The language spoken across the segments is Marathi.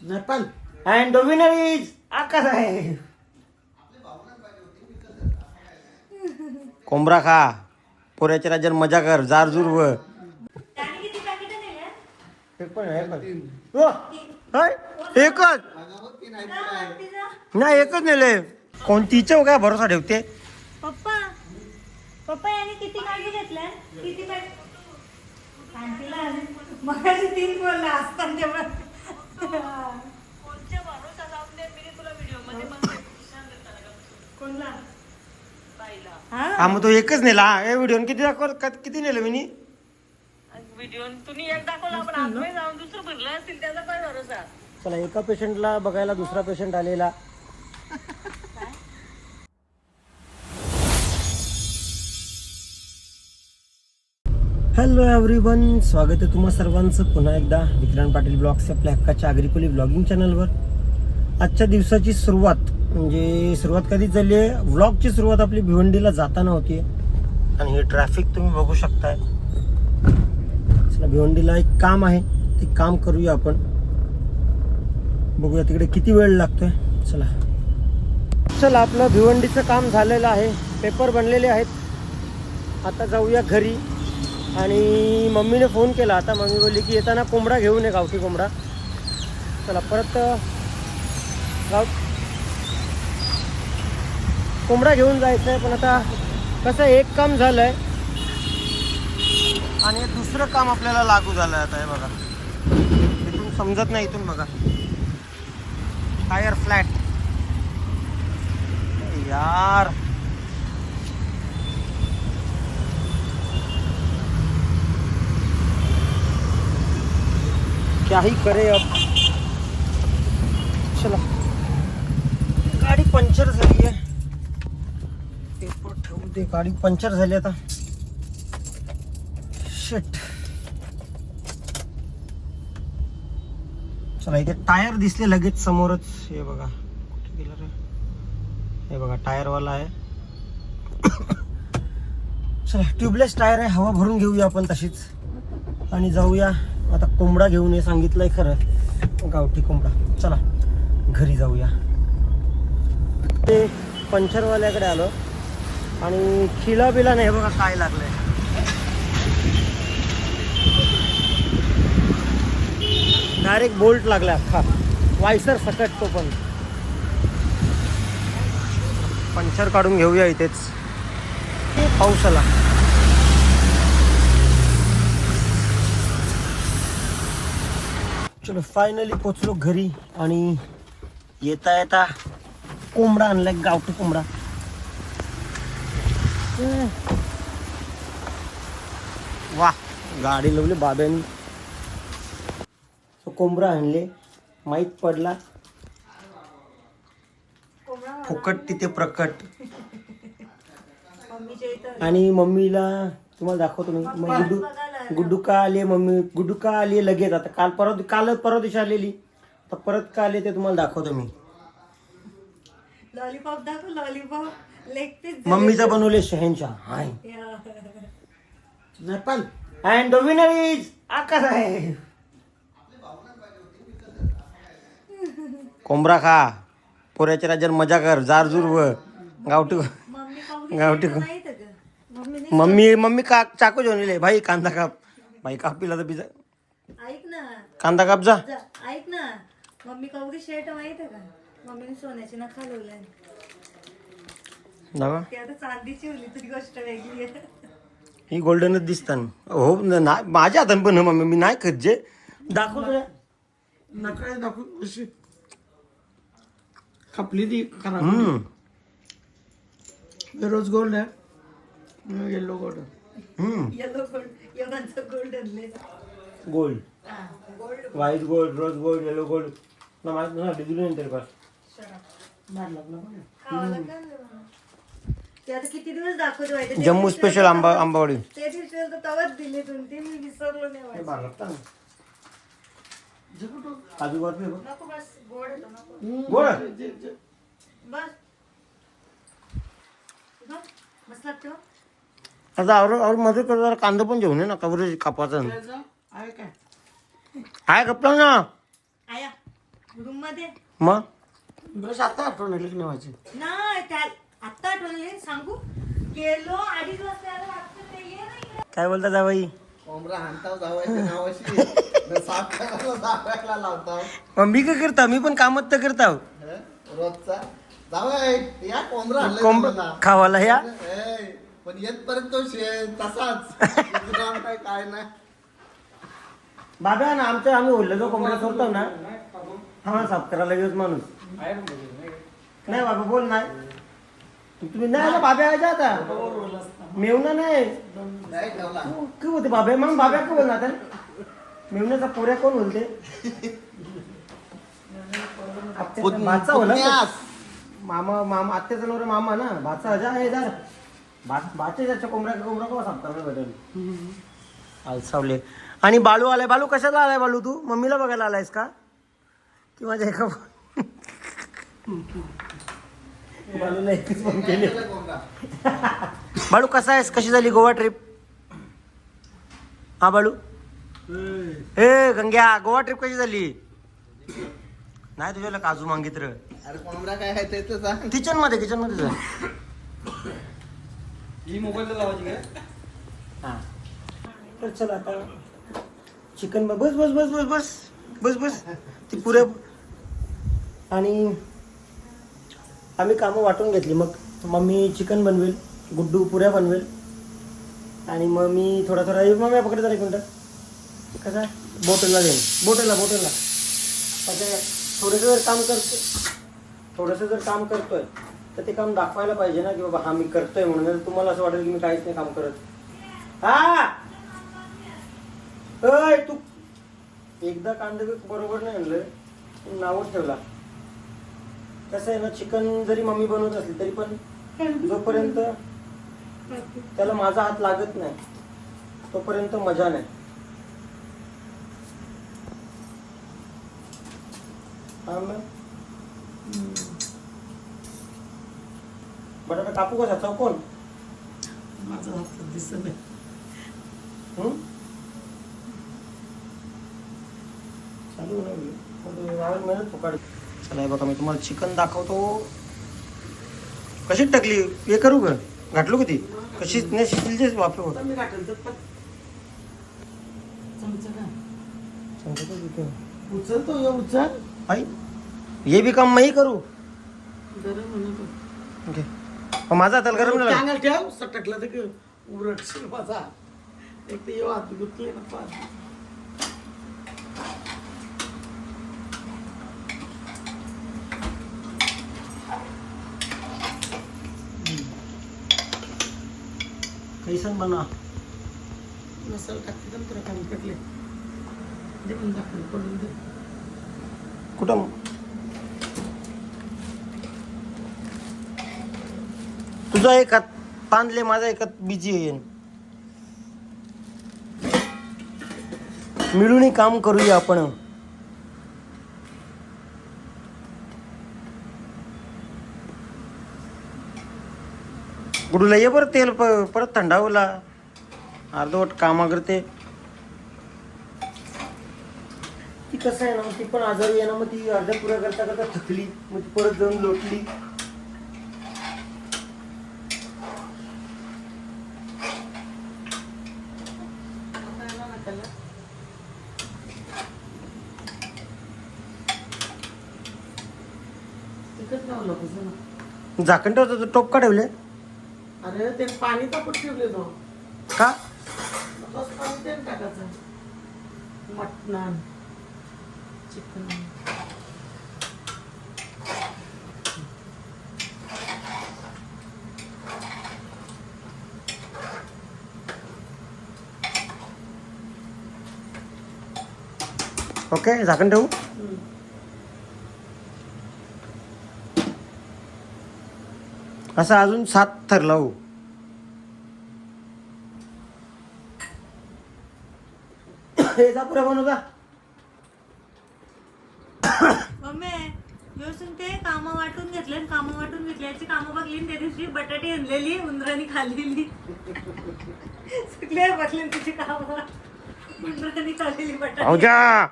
Nepal and the winner is Akash आहे. कोंबडा खा, पोऱ्याच्या राज्यात मजा कर, जारजूर व एकच नाही, एकच नेले. कोणतीच्या काय भरोसा ठेवते. पप्पा पप्पा याने किती काळजी घेतल्या? किती मगाशी 3 बोलला असताना तेव्हा कोणच्या भरोसा जाऊन दे. मी तुला व्हिडिओ मध्ये कोणला पाहिला. हा मग तो एकच नेला. हे व्हिडिओ किती किती नेलं मी व्हिडिओ तुम्ही एक दाखवला पण आतमध्ये जाऊन दुसरं भरलं असतील त्याचा काय भरोसा. चला, एका पेशंटला बघायला दुसरा पेशंट आलेला. हॅलो एव्हरीवन, स्वागत आहे तुम्हा सर्वांचं पुन्हा एकदा विक्रांत पाटील ब्लॉग्स आपल्या हक्काच्या आग्रिकोली ब्लॉगिंग चॅनलवर. आजच्या दिवसाची सुरुवात कधी झाली आहे? व्लॉगची सुरुवात आपली भिवंडीला जाताना होती आणि हे ट्रॅफिक तुम्ही बघू शकताय. चला, भिवंडीला एक काम आहे, ते काम करूया आपण. बघूया तिकडे किती वेळ लागतोय. चला आपलं भिवंडीचं काम झालेलं आहे, पेपर बनलेले आहेत. आता जाऊया घरी. आणि मम्मीने फोन केला. आता मम्मी बोलली की येताना कोंबडा घेऊन ये, गावठी कोंबडा. चला परत कोंबडा घेऊन जायचं आहे. पण आता कसं एक काम झालं आहे आणि दुसरं काम आपल्याला लागू झालं आहे. आता हे बघा, इथून समजत नाही. इथून बघा, टायर फ्लॅट. यार क्या ही करे अब. चला, गाडी पंक्चर झाली आहे. पेपर ठेवू दे. गाडी पंक्चर झाली आता. शिट. चला, इथे टायर दिसले लगेच समोरच. हे बघा कुठे गेला रे. हे बघा टायरवाला आहे. चला, ट्यूबलेस टायर आहे. हवा भरून घेऊया आपण तशीच आणि जाऊया. आता कोंबडा घेऊन ये सांगितलंय खरं, गावठी कोंबडा. चला घरी जाऊया. ते पंक्चरवाल्याकडे आलो आणि खिला बिला नाही. बघा काय लागलंय. डायरेक्ट बोल्ट लागलाय अख्खा, वायसर सकट. तो पण पंक्चर काढून घेऊया इथेच. पाऊस आला. चलो फायनली पोचलो घरी आणि येता येता कोंबडा आणलाय, गावठी कोंबडा. वा, गाडी लावली बाब्यानी. कोंबडा आणले, माहीत पडला फुकट तिथे प्रकट. आणि मम्मीला तुम्हाला दाखवतो मी. मग गुड्डू का आली मम्मी, गुड्डू का आली लगेच. आता काल परवा दिवशी आलेली, तर परत का आली ते तुम्हाला दाखवतो मी. लॉलीपॉप दाखव. लॉलीपॉप लेग पीस मम्मीचा बनवले शहनशाह. Hi Nepal and the winner is Akash आहे. कोंबडा खा, पोऱ्याच्या राज्यात मजा कर, जारजूर व गावठी मम्मी चाकू घेऊन येले. भाई कांदा काप. भाई कापीला तर पिझ्झा. ऐक ना, कांदा काप जा. ऐक ना, मम्मी कवडी शर्ट माहित आहे का? मम्मीने सोन्याची नखा लावलाय. ते आता चांदीची होली तरी गोष्ट वेगळी आहे. ही गोल्डनच दिसतात. हो ना, माझ्या हातान पण मम्मी मी नाही खात. जे दाखवतो नका दाखवू अशी खपली ती खराब. रोज गोल्ड आहे, येलो गोल्ड. येलो गोल्ड, योगांचा गोल्ड आणले. Gold, white gold, rose gold, yellow gold. ना माहित ना डिझेल नाही तेरे पास. ते आता किती दिवस दाखवतो माहिती. जम्मू स्पेशल आंबावडी. ते दिवशी तर तवाच दिले तुम्ही, मी विसरलो नाही. काजू बर्फी नको बस, गोड येतो नको. गोड बस बस लागतो. आता और मध्ये जरा कांदा पण घेऊन ये ना, कवरेज कापायचं आहे काय? आहे कपला ना. आया रूम मध्ये मग ब्रश आता आठवण आली की नेवायची नाही त्या आता आठवले सांगू गेलो 2:30 वाजता आलो, आता ते ये ना इकडे. काय बोलता जावाई? कोंबडा हाणताव जावायच्या नावाशी न साफ करायला जावायला लावताव मग मी काय करता? मी पण कामच तर करता. हं? रोजचा जावाय या कोंबडा हाणलाय कोंब तुम्हाला. खावाला या ए, पण येतपर्यंत तो तसाच विश्राम काय नाही बाबा ना आमच्या आम्ही ओढलं जो कोंबडा सोडतो ना हा साफ करायला येऊच माणूस नाही बाबा बोल नाही तुम्ही नाही आला बाबा आहे आता मेवना नाही नाही ठेवला काय होते बाबा मग बाबा का बोल ना आता मेवण्याचा पोऱ्या कोण बोलते भाचा होला पुण्यास. मामा मामा आत्याचा नवरा मामा ना भाचा हजा आहे जर भाचे त्याच्या कोंबड्या का साफ करायला भेटेल आलसावले. आणि बाळू आलाय. बाळू कशाला आलाय? बाळू तू मम्मीला बघायला आलायस का की माझ्या एका बाळूला एकच फोन केले. कोंबडा बाळू कसा आहेस? कशी झाली गोवा ट्रिप? हा बाळू ए गंग्या गोवा ट्रिप कशी झाली? नाही तुझ्याला काजू मागित र अरे कोंबडा काय आहे ते तर सांग किचन मध्ये जा ही मोबाईल लावायची काय हा तर चल आता चिकन बस बस बस बस बस बस बस ती पुऱ्या आणि आम्ही कामं वाटून घेतली. मग मम्मी चिकन बनवेल, गुड्डू पुऱ्या बनवेल आणि मग मी थोडा मग पकडे जरा एक मिनटं कसं बोटलला देईन बोटलला असं थोडंसं जर काम करतोय तर ते काम दाखवायला पाहिजे ना की बाबा हा मी करतोय म्हणून. तुम्हाला असं वाटेल की मी काहीच नाही काम करत. हा अय तू एकदा कांदा बरोबर नाही आणलं नावच ठेवला. कसं आहे ना चिकन जरी मम्मी बनवत असली तरी पण जोपर्यंत त्याला माझा हात लागत नाही तोपर्यंत मजा नाही. हा मॅम बटाटा कापू कसा चौकोन? माझा हात दिसत नाही चालू मेहनत फुकाड. चला हे बघा मी तुम्हाला चिकन दाखवतो. कशी टाकली हे करू का घातलो किती कशी नाही शिजलीच वाफे आता मी टाकेल तर पण चमचा का उचलतो ये उचल आई ये भी काम मी करू. गरम म्हणतो ओके माझा हाताला गरम नाही लागला. चांगल ठेव सटकला तर उरटशील माझा एक तर येऊ हात गुतले ना पाच कैसन बना मसाला टाकते तर तुला काम पडले दे पण दाखवून पडून दे कुठं तुझा एक हात तांदले माझा एक हात बिझी येईन. मिळून काम करूया आपण. गुडूला ये बरं तेल परत थंडावला अर्धवट कामा करते. ती कसं आहे ना ती पण आजारी आहे ना मग ती अर्ध्या पुऱ्या करता करता थकली मग ती परत जाऊन लोटली. तिकट लावलं कसं ना झाकण ठेवतो टोप का ठेवले अरे ते पाणी तापत ठेवले तो का? बस पाणी ते टाकायचं मटण चिकन ओके झाकण ठेवू. असं अजून 7 थर लावू. हे जा पुरा बनवता. मम्मी योसून ते कामं वाटून घेतले कामं वाटून घेतल्याची कामं बघली त्या दिवशी बटाटी आणलेली उंदरांनी खाल्लेली सगळे बघले तिची कामं उंदरांनी खाल्लेली बटाटी. भाऊजा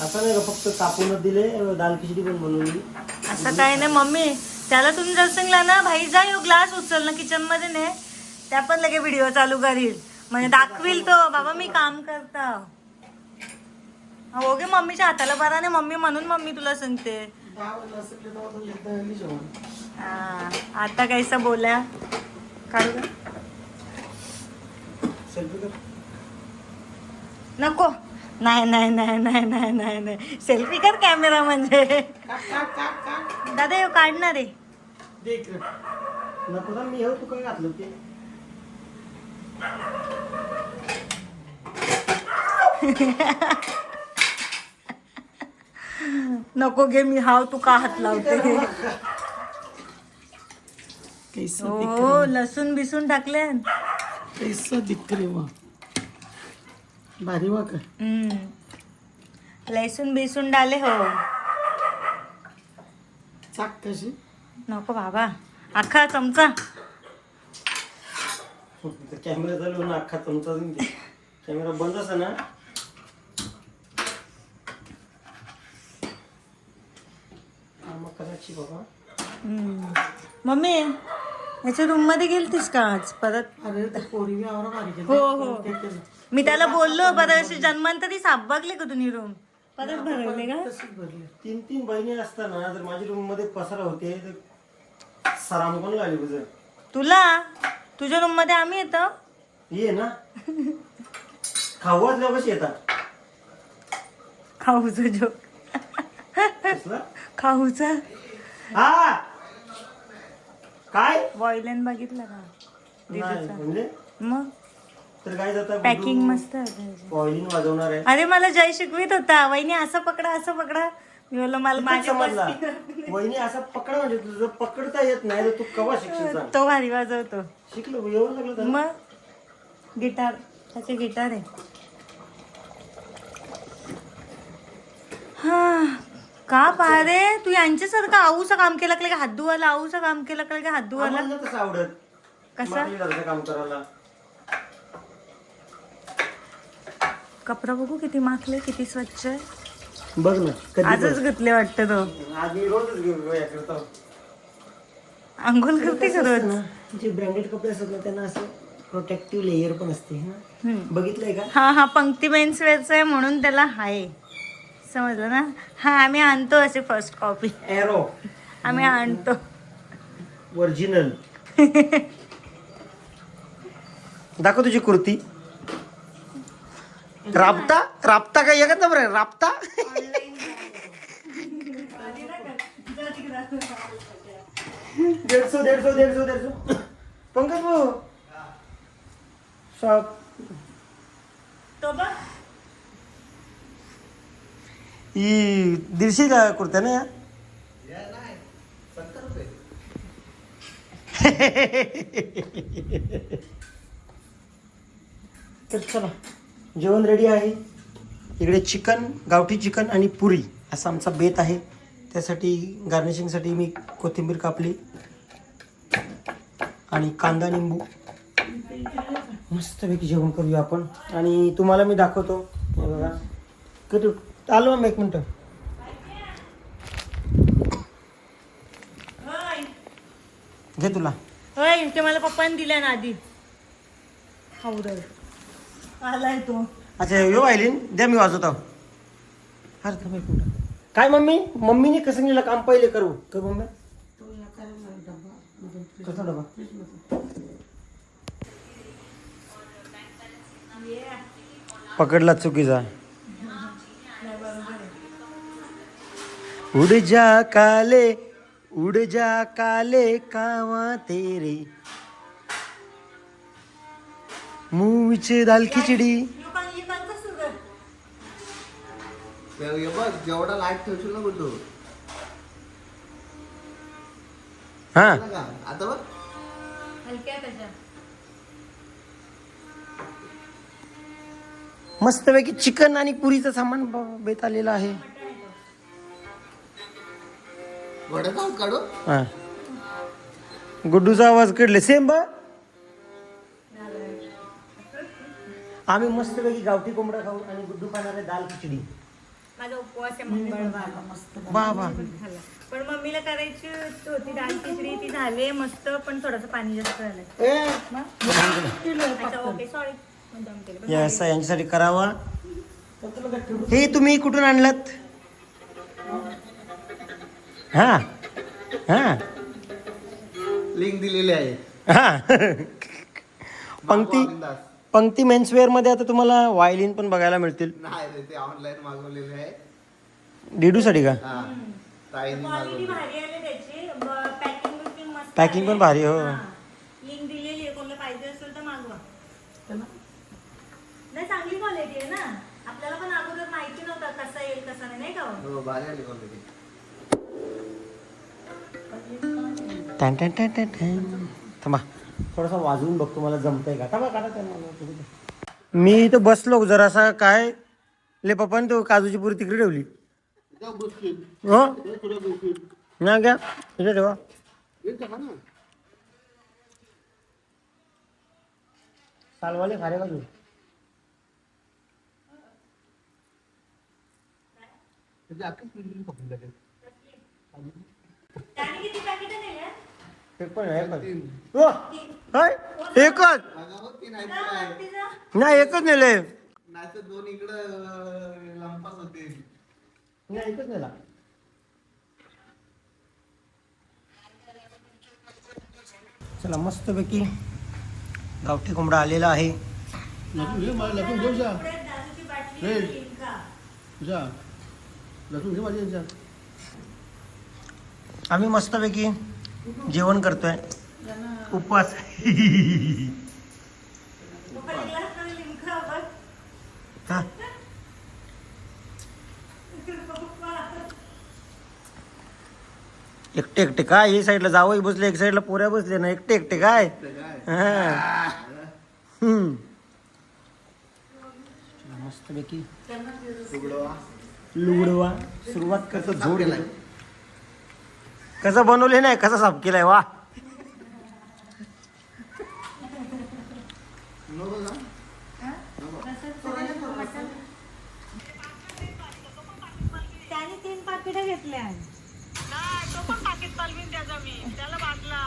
असं नाही का फक्त कापूनच दिले दाल खिचडी पण बनवली. असं काही नाही मम्मी. त्याला तुम्ही जर सांगला ना भाई जा यो ग्लास उचल ना किचन मध्ये ने, त्या पण लगे व्हिडिओ चालू करील म्हणजे दाखविल तो बाबा मी काम करता. हो गे मम्मीच्या हाताला बरा नाही मम्मी म्हणून मम्मी तुला सांगते. हा आता कैसा बोल्या काढू का? सेल्फी कर. नको नाही नाही नाही नाही नाही नाही नाही सेल्फी कर कॅमेरा म्हणजे दादा येऊ काढणार आहे. नको ना मी येऊ तू काय घातलं ते. नको गे मी हाव तू का हात लावते. कैसा हो लसूण बिसून टाकले. दिख रे वा भारी वा का. लसूण बिसून डाले हो. चाक कशी नको बाबा अख्खा चमचा. कॅमेरा चालू ना अख्खा चमचा कॅमेरा बंद असा ना. मग करायची बाबा. मम्मी याच्या रूम मध्ये गेलतीस का आज परत. अरे ते पोरी आवरा भारी हो हो मी त्याला बोललो परत अशी जन्मांतरी साप बघले का तुम्ही रूम परत भरवले का. तीन तीन बहिणी असताना जर माझी रूम मध्ये पसारा होते तर सराम कोण लागली तुझं. तुला तुझ्या रूम मध्ये आम्ही येतो. ये ना खाऊ वाजल्या कशी येतात. खाऊचा जोक कसला? खाऊचा हा काय वॉयलेन बघितलं का नाही दीदीचा? म्हणजे मग तर काय जाता पॅकिंग मस्त आहे. वॉइलिन वाजवणार आहे. अरे मला जय शिकवित होता वहिनी असं पकडा असं पकडा. मी बोललो मला माझ्या समजला वहिनी असा पकडा म्हणजे तुझं पकडता येत नाही तर तू कवा शिकशील सांग. तो भारी वाजवतो. शिकलो एवढं लागलं तर. मग गिटार त्याचे गिटार आहे. हा का पारे तू यांच्यासारखं आऊचं काम केलं का हात धुवायला. आऊचं काम केलं का हात धुवायला. आम्हाला तसं आवडत कसं मागली घालायचं काम करायला. कपडा बघू किती माखले किती स्वच्छ आहे. बघ ना कधी आजच घेतले वाटतं तो. आज मी रोजच घेऊन या करतो. अंघोळ करते का रोज. जे ब्रँडेड कपडे असतात ना त्यांना असं प्रोटेक्टिव्ह लेयर पण असते ना. बघितलंय का. हा हा पंक्ती मेन्सवेअरचा आहे म्हणून त्याला हाय समजलं ना. हा आम्ही आणतो असे फर्स्ट कॉपी एरो आम्ही आणतो ओरिजिनल. दाखव तुझी कुर्ती. राबता राबता काय एकच नंबर आहे राबता. दीडशे पंकज भाऊ शॉप तो बघ ही 150 का कुर्त्या ना या. नाही 70 रुपये. तर चला जेवण रेडी आहे. इकडे चिकन गावठी चिकन आणि पुरी असा आमचा बेत आहे. त्यासाठी गार्निशिंगसाठी मी कोथिंबीर कापली आणि कांदा निंबू मस्तपैकी जेवण करूया आपण. आणि तुम्हाला मी दाखवतो हे बघा कधी आलो मग एक मिनटं. घे तुला. होय ते मला पप्पाने दिल्या ना आधी खाऊदर आलाय तो. अच्छा यो आयलीन द्या मी वाजवतो. अरे थांब एक मिनटं. काय मम्मी मम्मीने कसं नेलं काम पहिले करू कर मम्मी. तो या करायला डब्बा कसा डबा पकडला चुकीचा. उड़ जा काले कावा तेरे मूवीचे दाल खिचडी. हे बघ जेवढा लाईट ठेवशील ना बोलतो हा आता बघ हलक्या त्याच्या मस्तपैकी चिकन आणि पुरीचं सामान बेत आलेलं आहे. वड्याचा हात काढू. हा गुड्डूचा आवाज कडले सेम बा. आम्ही मस्तपैकी गावठी कोंबडा खाऊ आणि गुड्डू खाणार आहे दाल खिचडी. माझा उपवास आहे मंगळवार. मस्त बाबा खाल्ला. पण मम्मीला करायची होती डाळ खिचडी, ती झाली मस्त, पण थोडंसं पाणी जास्त झालंय. अच्छा ओके सॉरी. यस यांच्यासाठी करावा. हे तुम्ही कुठून आणलात? हा हा लिंक दिलेली आहे. हा पंक्ती बिंदास. पंक्ती मेन्सवेअर मध्ये आता तुम्हाला वायलिन पण बघायला मिळतील. नाही रे, ते ऑनलाईन मागवलेले आहे. डीडूसाठी का? हा ताईने क्वालिटी मागवले. भारी आली त्याची, पॅकिंग बिकिंग मस्त. Packing पण भारी, हो. लिंक दिलेली आहे, कोणाला पाहिजे असेल तर मागवा. नाही चांगली क्वालिटी आहे ना, आपल्याला पण अगोदर माहिती नव्हतं कसं येईल कसं नाही, नाही का हो? हो भारी आली क्वालिटी. टॅन टॅन टॅन टॅन टॅन. थांबा थोडासा वाजवून बघतो मला जमतंय का. थांबा काढा त्याला. मी इथं बसलो जरासा, काय ले पप्पाने तो काजूची पुरी तिकडे ठेवली. हो ना घ्या इथे ठेवा. सालवाले खारे काजू. त्याने किती पॅकेट दिले? एक पण आहे, एक पण. हो, काय? एकच मागवत की नाही तर काय? नाही, एकच नेले. नाही तर दोन इकडं लंपास होते. नाही, एकच नेला. चला मस्तपैकी गावठी कोंबडा आलेला आहे. दारूची बाटली घेईन का? आम्ही मस्तपैकी जेवण करतोय. उपवास. पप्पा ग्लास मध्ये लिंक बघ. हा. एकटे एकटे काय हे साईडला जावई बसले, एक साईडला पोऱ्या बसले ना, एकटे एकटे काय. हा. मस्तपैकी लुगडवा सुरुवात करतो. झोड केलाय. कसं बनवले नाही, कसं साफ केलाय. वा नको ना? त्याने 3 पाकिटं घेतल्या. तो पण पाकिट चालवीन त्याचा मी त्याला बांधला.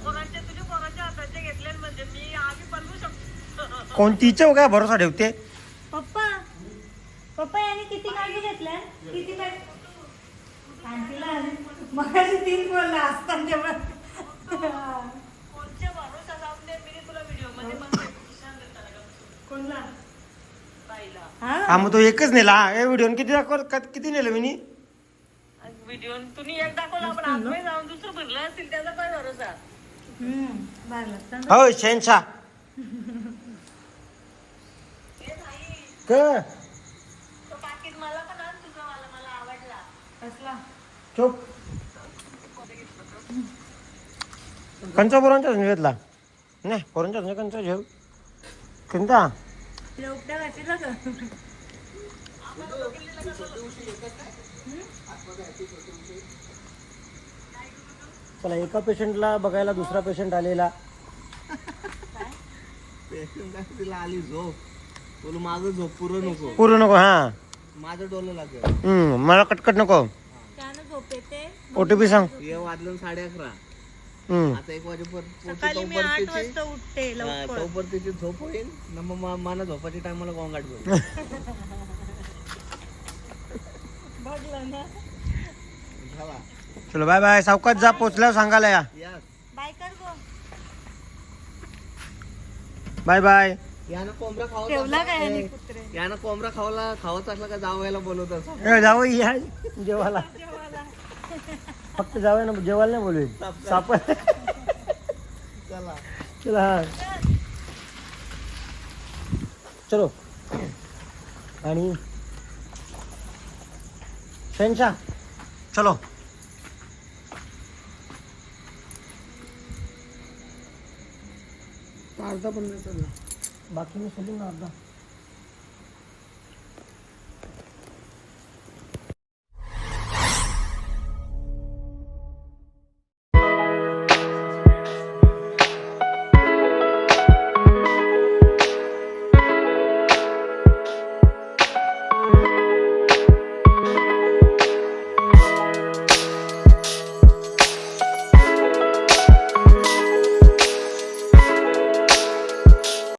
पोरांचे तुझे पोरांच्या हाताचे घेतले म्हणजे मी आम्ही बनवू शकतो. कोणतीच्या काय भरोसा ठेवते. पप्पा पप्पा याने किती काजू घेतल्या? किती मगाशी 3 बोलला असताना तेव्हा. कोणच्या भरोसा जाऊन दे मी तुला व्हिडिओ मध्ये पण कोणला? पाहिला हा मग तो एकच नेला. हे व्हिडिओ किती दाखव, किती नेलं मी. व्हिडिओ तुम्ही एक दाखवला आपण आतमध्ये जाऊन दुसरं भरलं असेल त्याचा काय भरोसा. बरं. हो शहनशाह. क तो पाकिट मला पण आण तुझं, मला आवडला. कसला? चुप. कंचा पोरांचा घेतला नाही, पोरांचा कंचा घेऊ कंचा. उपट्या वाटीला का? चला एका पेशंटला बघायला दुसरा पेशंट आलेला. तिला आली झोप. बोलू माझं झोप पुरं नको, पूर्ण नको. हा माझं डोलं लागेल. मला कटकट नको. त्यानं झोप येते. OTP सांग. हे वाजलं 11:30. हम्म. आता 1 वाजेपर्यंत सकाळी मी 8 वाजता उठते लवकर. तोपर्यंत तिची झोप होईल ना. मग मला झोपाच्या टायमाला गोंगाट घेऊ. बघलं ना. झाला. चलो बाय बाय. सावकाश जा, पोचल्यावर सांगायला या. Yes. बाय कर गो. Bye bye. यानं कोंबडा खावत ठेवला काय याने असला- कुत्रे? यानं कोंबडा खावत असला का जावयाला बोलवत असं. जावं या जेवायला. फक्त जावं ना, जेवायला नाही बोलू. साप. चला. चला हा. चलो. आणि शहनशाह चलो. अर्धा पण नाही चालला. बाकी मी सोडून ना अर्धा.